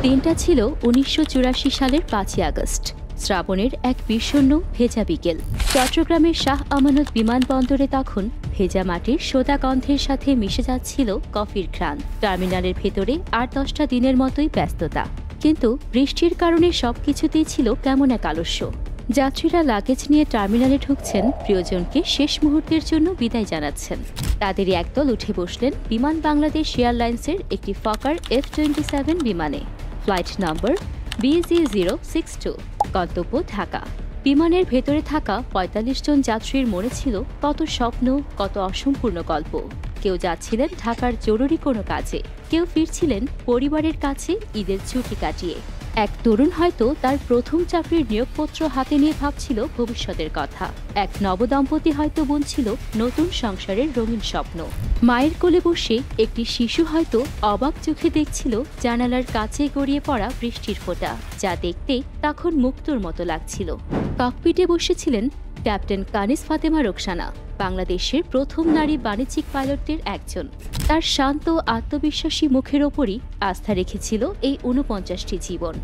দিনটা ছিল ১৯৮৪ সালের ৫ই আগস্ট। শ্রাবণের এক বিষণ্ণ ভেজা বিকেল। চট্টগ্রামের শাহ আমানত বিমানবন্দরে তখন ভেজা মাটির সোদা গন্ধের সাথে মিশে যাচ্ছিল কফির ঘ্রাণ। টার্মিনালের ভেতরে ৮-১০টা দিনের মতোই ব্যস্ততা, কিন্তু বৃষ্টির কারণে সবকিছুতেই ছিল কেমন এক আলস্য। যাত্রীরা লাগেজ নিয়ে টার্মিনালে ঢুকছেন, প্রিয়জনকে শেষ মুহূর্তের জন্য বিদায় জানাচ্ছেন। তাদেরই একদল উঠে বসলেন বিমান বাংলাদেশ এয়ারলাইন্সের একটি ফকার F-27 বিমানে। ফ্লাইট নম্বর BG062, গন্তব্য ঢাকা। বিমানের ভেতরে থাকা ৪৫ জন যাত্রীর মনে ছিল কত স্বপ্ন, কত অসম্পূর্ণ গল্প। কেউ যাচ্ছিলেন ঢাকার জরুরি কোনো কাজে, কেউ ফিরছিলেন পরিবারের কাছে ঈদের ছুটি কাটিয়ে। এক তরুণ হয়তো তার প্রথম চাকরির নিয়োগপত্র হাতে নিয়ে ভাবছিল ভবিষ্যতের কথা। এক নবদম্পতি হয়তো বুনছিল নতুন সংসারের রঙিন স্বপ্ন। মায়ের কোলে বসে একটি শিশু হয়তো অবাক চোখে দেখছিল জানালার কাছে গড়িয়ে পড়া বৃষ্টির ফোঁটা, যা দেখতে তখন মুক্তোর মতো লাগছিল। ককপিটে বসেছিলেন ক্যাপ্টেন কানিস ফাতেমা রোকসানা, বাংলাদেশের প্রথম নারী বাণিজ্যিক পাইলটদের একজন। তার শান্ত আত্মবিশ্বাসী মুখের ওপরই আস্থা রেখেছিল এই ৪৯টি জীবন।